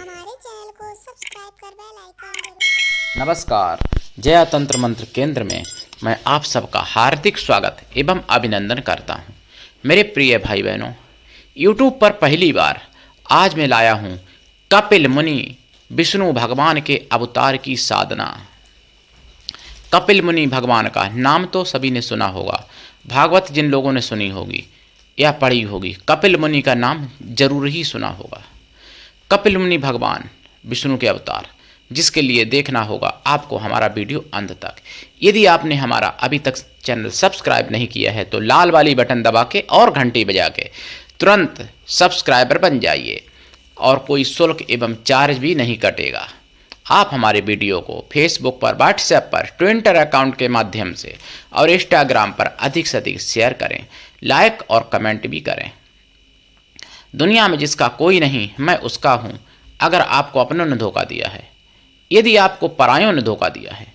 हमारे चैनल को सब्सक्राइब कर बेल आइकन जरूर दबाएं। नमस्कार। जया तंत्र मंत्र केंद्र में मैं आप सबका हार्दिक स्वागत एवं अभिनंदन करता हूं। मेरे प्रिय भाई बहनों, YouTube पर पहली बार आज मैं लाया हूं कपिल मुनि विष्णु भगवान के अवतार की साधना। कपिल मुनि भगवान का नाम तो सभी ने सुना होगा, भागवत जिन लोगों ने सुनी होगी या पढ़ी होगी, कपिल मुनि का नाम जरूर ही सुना होगा। कपिल मुनि भगवान विष्णु के अवतार, जिसके लिए देखना होगा आपको हमारा वीडियो अंत तक। यदि आपने हमारा अभी तक चैनल सब्सक्राइब नहीं किया है तो लाल वाली बटन दबा के और घंटी बजा के तुरंत सब्सक्राइबर बन जाइए और कोई शुल्क एवं चार्ज भी नहीं कटेगा। आप हमारे वीडियो को फेसबुक पर, व्हाट्सएप पर, ट्विटर अकाउंट के माध्यम से और इंस्टाग्राम पर अधिक से अधिक शेयर करें, लाइक और कमेंट भी करें। दुनिया में जिसका कोई नहीं मैं उसका हूँ। अगर आपको अपनों ने धोखा दिया है, यदि आपको परायों ने धोखा दिया है,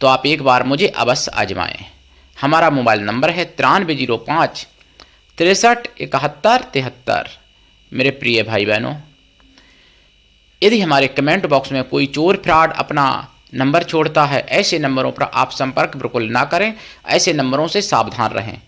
तो आप एक बार मुझे अवश्य आजमाएं। हमारा मोबाइल नंबर है 9305 63 71 73। मेरे प्रिय भाई बहनों, यदि हमारे कमेंट बॉक्स में कोई चोर फ्रॉड अपना नंबर छोड़ता है, ऐसे नंबरों पर आप संपर्क बिल्कुल ना करें। ऐसे नंबरों से सावधान रहें।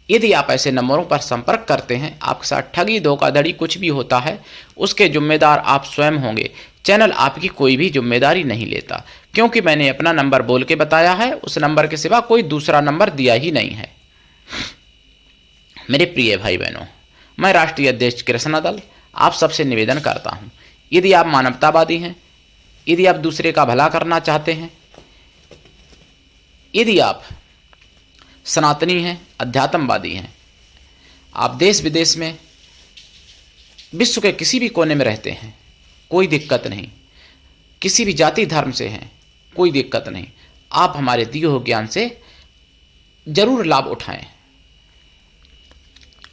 यदि आप ऐसे नंबरों पर संपर्क करते हैं, आपके साथ ठगी धोखाधड़ी कुछ भी होता है, उसके जिम्मेदार आप स्वयं होंगे। चैनल आपकी कोई भी जिम्मेदारी नहीं लेता, क्योंकि मैंने अपना नंबर बोल के बताया है। उस नंबर के सिवा कोई दूसरा नंबर दिया ही नहीं है। मेरे प्रिय भाई बहनों, मैं राष्ट्रीय अध्यक्ष कृष्णा दल आप सबसे निवेदन करता हूं, यदि आप मानवतावादी हैं, यदि आप दूसरे का भला करना चाहते हैं, यदि आप सनातनी हैं, अध्यात्मवादी हैं, आप देश विदेश में विश्व के किसी भी कोने में रहते हैं, कोई दिक्कत नहीं। किसी भी जाति धर्म से हैं, कोई दिक्कत नहीं। आप हमारे दिए हुए ज्ञान से जरूर लाभ उठाएं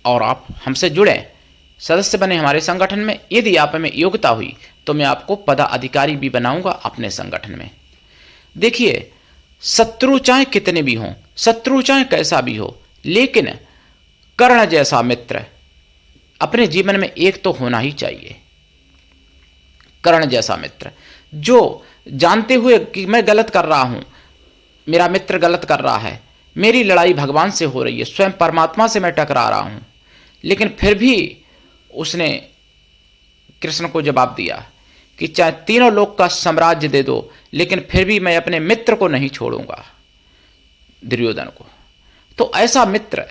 और आप हमसे जुड़ें, सदस्य बने हमारे संगठन में। यदि आप में योग्यता हुई तो मैं आपको पदाधिकारी भी बनाऊंगा अपने संगठन में। देखिए, शत्रु चाहे कितने भी हों, शत्रु चाहे कैसा भी हो, लेकिन कर्ण जैसा मित्र अपने जीवन में एक तो होना ही चाहिए। कर्ण जैसा मित्र जो जानते हुए कि मैं गलत कर रहा हूं, मेरा मित्र गलत कर रहा है, मेरी लड़ाई भगवान से हो रही है, स्वयं परमात्मा से मैं टकरा रहा हूं, लेकिन फिर भी उसने कृष्ण को जवाब दिया कि चाहे तीनों लोक का साम्राज्य दे दो, लेकिन फिर भी मैं अपने मित्र को नहीं छोड़ूंगा, दुर्योधन को। तो ऐसा मित्र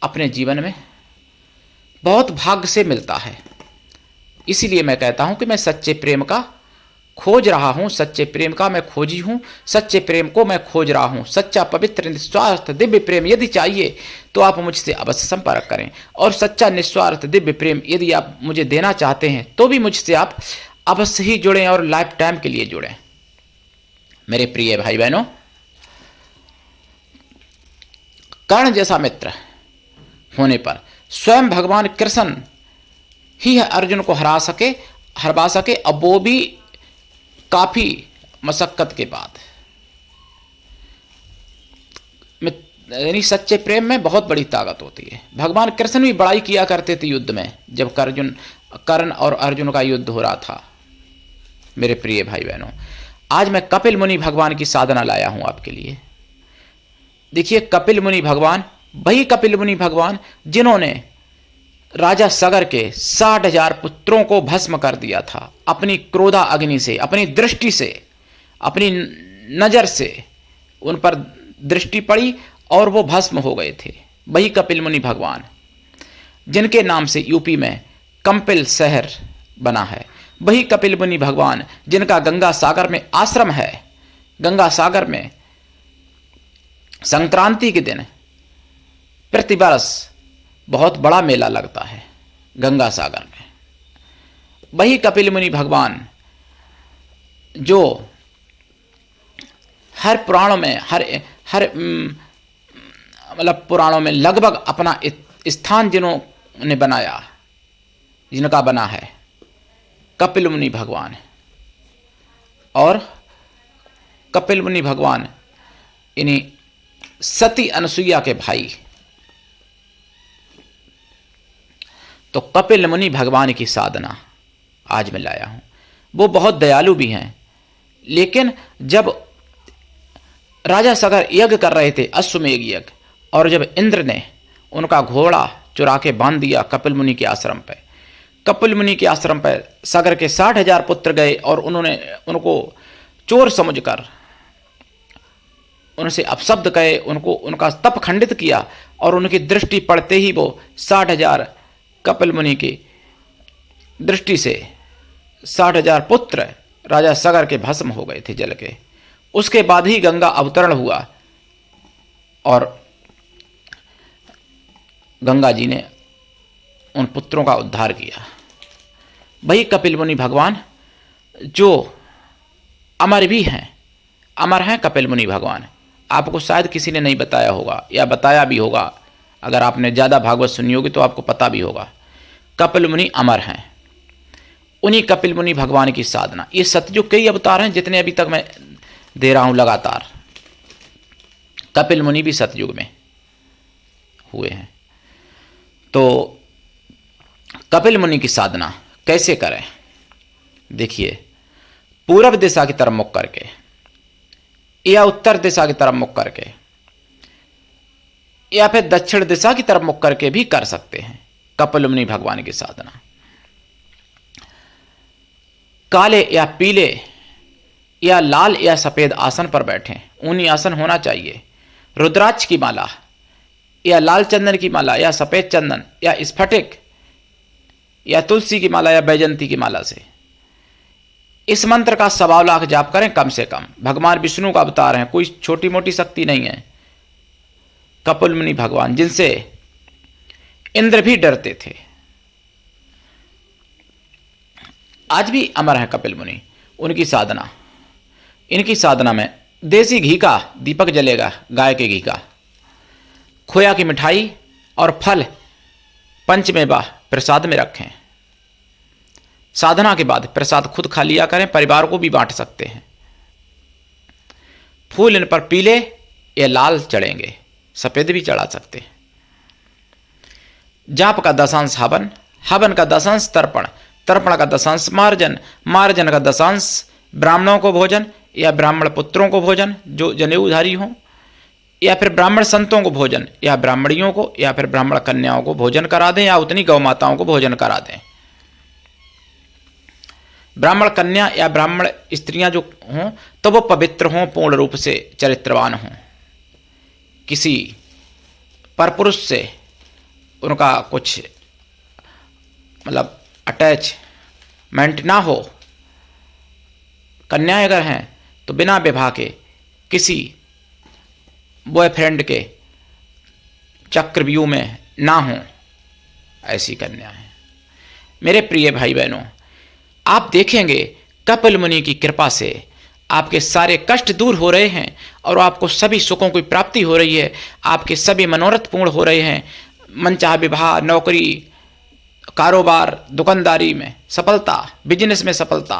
अपने जीवन में बहुत भाग्य से मिलता है। इसीलिए मैं कहता हूं कि मैं सच्चे प्रेम का खोज रहा हूं, सच्चे प्रेम का मैं खोजी हूं, सच्चे प्रेम को मैं खोज रहा हूं। सच्चा पवित्र निस्वार्थ दिव्य प्रेम यदि चाहिए तो आप मुझसे अवश्य संपर्क करें। और सच्चा निस्वार्थ दिव्य प्रेम यदि आप मुझे देना चाहते हैं तो भी मुझसे आप अवश्य ही जुड़ें और लाइफ टाइम के लिए जुड़ें। मेरे प्रिय भाई बहनों, कर्ण जैसा मित्र होने पर स्वयं भगवान कृष्ण ही अर्जुन को हरवा सके, अब वो भी काफी मशक्कत के बाद। यानी सच्चे प्रेम में बहुत बड़ी ताकत होती है। भगवान कृष्ण भी बड़ाई किया करते थे युद्ध में, जब कर्ण और अर्जुन का युद्ध हो रहा था। मेरे प्रिय भाई बहनों, आज मैं कपिल मुनि भगवान की साधना लाया हूं आपके लिए। देखिए, कपिल मुनि भगवान वही कपिल मुनि भगवान जिन्होंने राजा सगर के 60,000 पुत्रों को भस्म कर दिया था। अपनी क्रोधा अग्नि से, अपनी दृष्टि से, अपनी नजर से उन पर दृष्टि पड़ी और वो भस्म हो गए थे। वही कपिल मुनि भगवान जिनके नाम से यूपी में कंपिल शहर बना है। वही कपिल मुनि भगवान जिनका गंगा सागर में आश्रम है। गंगा सागर में संक्रांति के दिन प्रतिवर्ष बहुत बड़ा मेला लगता है गंगा सागर में। वही कपिल मुनि भगवान जो हर पुराणों में मतलब पुराणों में लगभग अपना स्थान जिन्होंने बनाया, जिनका बना है कपिल मुनि भगवान। और कपिल मुनि भगवान इन्हीं सती अनसुईया के भाई। तो कपिल मुनि भगवान की साधना आज मैं लाया हूं। वो बहुत दयालु भी हैं। लेकिन जब राजा सगर यज्ञ कर रहे थे, अश्वमेध यज्ञ, और जब इंद्र ने उनका घोड़ा चुरा के बांध दिया कपिल मुनि के आश्रम पे, कपिल मुनि के आश्रम पर सगर के 60,000 पुत्र गए और उन्होंने उनको चोर समझकर उनसे अपशब्द कहे, उनको उनका तप खंडित किया, और उनकी दृष्टि पड़ते ही वो 60,000 कपिल मुनि की दृष्टि से 60,000 पुत्र राजा सगर के भस्म हो गए थे जल के। उसके बाद ही गंगा अवतरण हुआ और गंगा जी ने उन पुत्रों का उद्धार किया। वही कपिल मुनि भगवान जो अमर भी हैं, अमर हैं कपिल मुनि भगवान। आपको शायद किसी ने नहीं बताया होगा या बताया भी होगा, अगर आपने ज़्यादा भागवत सुनी होगी तो आपको पता भी होगा। कपिल मुनि अमर हैं। उन्हीं कपिल मुनि भगवान की साधना, ये सतयुग कई अवतार हैं जितने अभी तक मैं दे रहा हूँ लगातार, कपिल मुनि भी सतयुग में हुए हैं। तो कपिल मुनि की साधना कैसे करें? देखिए, पूर्व दिशा की तरफ मुख करके या उत्तर दिशा की तरफ मुख करके या फिर दक्षिण दिशा की तरफ मुख करके भी कर सकते हैं कपिल मुनि भगवान की साधना। काले या पीले या लाल या सफेद आसन पर बैठें, ऊनी आसन होना चाहिए। रुद्राक्ष की माला या लाल चंदन की माला या सफेद चंदन या स्फटिक या तुलसी की माला या बैजंती की माला से इस मंत्र का 100 लाख जाप करें कम से कम। भगवान विष्णु का अवतार है, कोई छोटी मोटी शक्ति नहीं है। कपिल मुनि भगवान जिनसे इंद्र भी डरते थे, आज भी अमर है कपिल मुनि। उनकी साधना, इनकी साधना में देसी घी का दीपक जलेगा, गाय के घी का, खोया की मिठाई और फल पंचमेवा प्रसाद में रखें। साधना के बाद प्रसाद खुद खा लिया करें, परिवार को भी बांट सकते हैं। फूल इन पर पीले या लाल चढ़ेंगे, सफेद भी चढ़ा सकते हैं। जाप का 10 हवन, हवन का 10 तर्पण, तर्पण का 10 मार्जन, मार्जन का 10 ब्राह्मणों को भोजन या ब्राह्मण पुत्रों को भोजन जो जनेऊधारी हों, या फिर ब्राह्मण संतों को भोजन या ब्राह्मणियों को या फिर ब्राह्मण कन्याओं को भोजन करा दें या उतनी गौ माताओं को भोजन करा दें। ब्राह्मण कन्या या ब्राह्मण स्त्रियां जो हों तो वो पवित्र हों, पूर्ण रूप से चरित्रवान हों, किसी परपुरुष से उनका कुछ मतलब अटैचमेंट ना हो। कन्याएं अगर हैं तो बिना विवाह के किसी बॉयफ्रेंड के चक्रव्यूह में ना हो, ऐसी कन्या है। मेरे प्रिय भाई बहनों, आप देखेंगे कपिल मुनि की कृपा से आपके सारे कष्ट दूर हो रहे हैं और आपको सभी सुखों की प्राप्ति हो रही है। आपके सभी मनोरथ पूर्ण हो रहे हैं। मनचाहा विवाह, नौकरी, कारोबार, दुकानदारी में सफलता, बिजनेस में सफलता,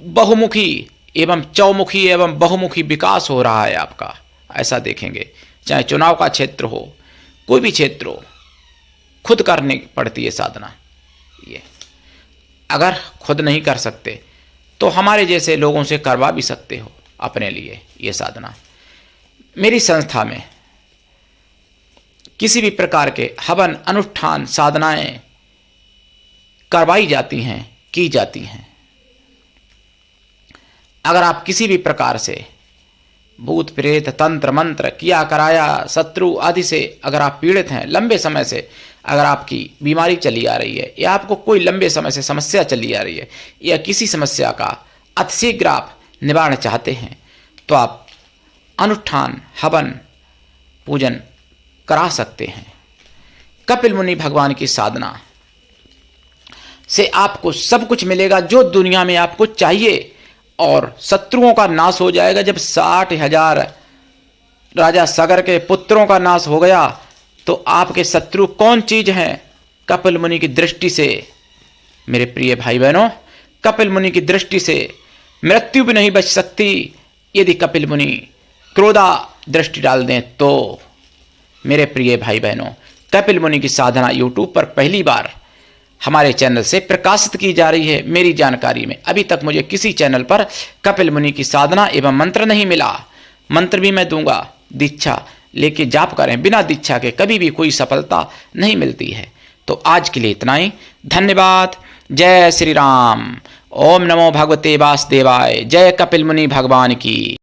बहुमुखी एवं चौमुखी एवं बहुमुखी विकास हो रहा है आपका, ऐसा देखेंगे। चाहे चुनाव का क्षेत्र हो, कोई भी क्षेत्र हो, खुद करनी पड़ती है साधना। ये अगर खुद नहीं कर सकते तो हमारे जैसे लोगों से करवा भी सकते हो अपने लिए ये साधना। मेरी संस्था में किसी भी प्रकार के हवन, अनुष्ठान, साधनाएं करवाई जाती हैं, की जाती हैं। अगर आप किसी भी प्रकार से भूत प्रेत, तंत्र मंत्र किया कराया, शत्रु आदि से अगर आप पीड़ित हैं, लंबे समय से अगर आपकी बीमारी चली आ रही है या आपको कोई लंबे समय से समस्या चली आ रही है या किसी समस्या का अतिशीघ्र आप निवारण चाहते हैं, तो आप अनुष्ठान, हवन, पूजन करा सकते हैं। कपिल मुनि भगवान की साधना से आपको सब कुछ मिलेगा जो दुनिया में आपको चाहिए और शत्रुओं का नाश हो जाएगा। जब 60,000 राजा सगर के पुत्रों का नाश हो गया तो आपके शत्रु कौन चीज हैं? कपिल मुनि की दृष्टि से मेरे प्रिय भाई बहनों, कपिल मुनि की दृष्टि से मृत्यु भी नहीं बच सकती। यदि कपिल मुनि क्रोधा दृष्टि डाल दें तो मेरे प्रिय भाई बहनों, कपिल मुनि की साधना यूट्यूब पर पहली बार हमारे चैनल से प्रकाशित की जा रही है। मेरी जानकारी में अभी तक मुझे किसी चैनल पर कपिल मुनि की साधना एवं मंत्र नहीं मिला। मंत्र भी मैं दूंगा, दीक्षा लेके जाप करें, बिना दीक्षा के कभी भी कोई सफलता नहीं मिलती है। तो आज के लिए इतना ही, धन्यवाद। जय श्री राम। ओम नमो भगवते वासुदेवाय। जय कपिल मुनि भगवान की।